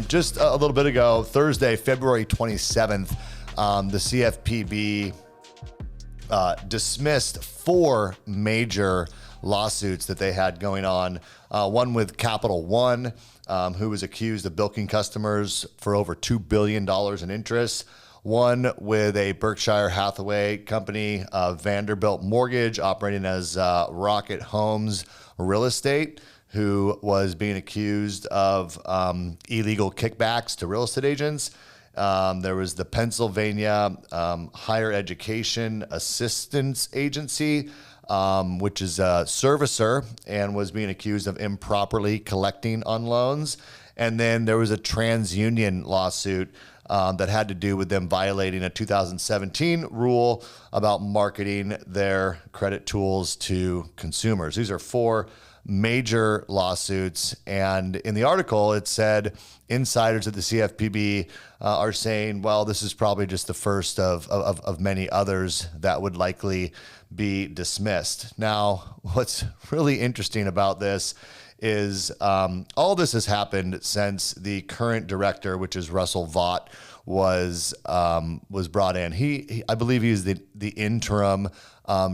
Just a little bit ago, Thursday, February 27th, the CFPB dismissed 4 major lawsuits that they had going on. One with Capital One, who was accused of bilking customers for over $2 billion in interest. One with a Berkshire Hathaway company, Vanderbilt Mortgage, operating as Rocket Homes Real Estate, who was being accused of illegal kickbacks to real estate agents. There was the Pennsylvania Higher Education Assistance Agency, which is a servicer and was being accused of improperly collecting on loans. And then there was a TransUnion lawsuit that had to do with them violating a 2017 rule about marketing their credit tools to consumers. These are 4 major lawsuits. And in the article, it said insiders at the CFPB are saying, well, this is probably just the first of many others that would likely be dismissed. Now, what's really interesting about this is all this has happened since the current director, which is Russell Vought, was brought in. I believe he's the interim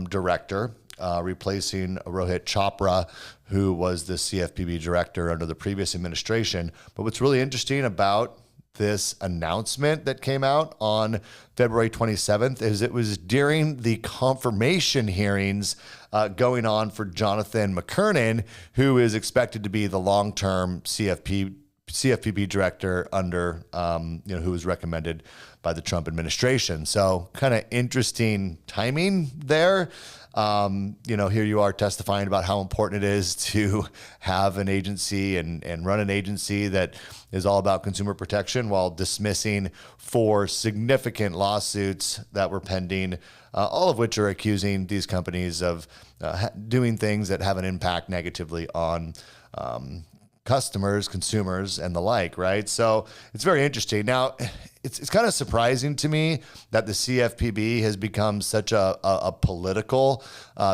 director, replacing Rohit Chopra, who was the CFPB director under the previous administration. But what's really interesting about this announcement that came out on February 27th is it was during the confirmation hearings going on for Jonathan McKernan, who is expected to be the long-term CFPB director under, who was recommended by the Trump administration. So kind of interesting timing there. Here you are testifying about how important it is to have an agency and run an agency that is all about consumer protection while dismissing 4 significant lawsuits that were pending, all of which are accusing these companies of doing things that have an impact negatively on customers, consumers, and the like, right? So it's very interesting. Now, it's kind of surprising to me that the CFPB has become such a political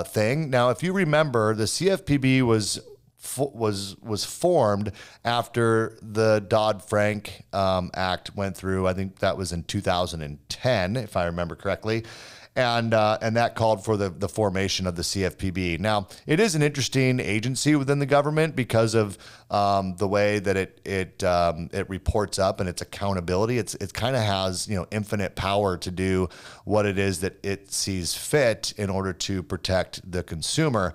thing. Now, if you remember, the CFPB was formed after the Dodd-Frank Act went through. I think that was in 2010, if I remember correctly. And that called for the formation of the CFPB. Now, it is an interesting agency within the government because of the way that it reports up and its accountability. It kind of has infinite power to do what it is that it sees fit in order to protect the consumer.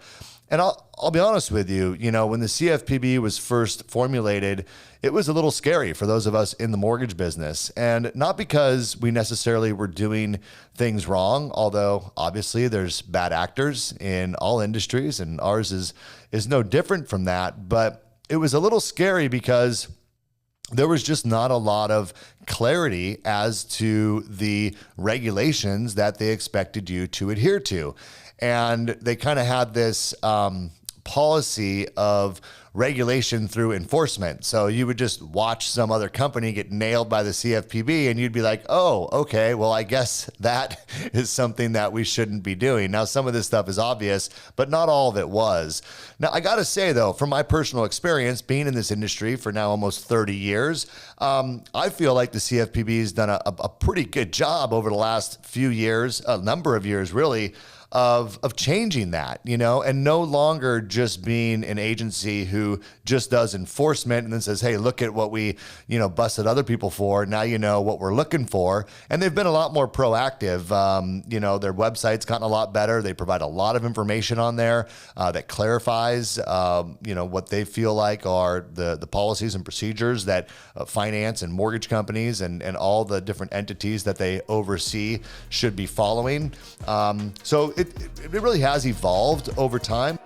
And I'll be honest with you, when the CFPB was first formulated, it was a little scary for those of us in the mortgage business. And not because we necessarily were doing things wrong, although obviously there's bad actors in all industries, and ours is no different from that. But it was a little scary because there was just not a lot of clarity as to the regulations that they expected you to adhere to. And they kind of had this policy of regulation through enforcement. So you would just watch some other company get nailed by the CFPB and you'd be like, oh, okay, well, I guess that is something that we shouldn't be doing. Now, some of this stuff is obvious, but not all of it was. Now, I got to say, though, from my personal experience being in this industry for now almost 30 years, I feel like the CFPB has done a pretty good job over the last few years, a number of years, really, of changing that, and no longer just being an agency who just does enforcement and then says, hey, look at what we, busted other people for. Now you know what we're looking for. And they've been a lot more proactive. Their website's gotten a lot better. They provide a lot of information on there that clarifies, what they feel like are the policies and procedures that finance and mortgage companies and all the different entities that they oversee should be following. So it really has evolved over time.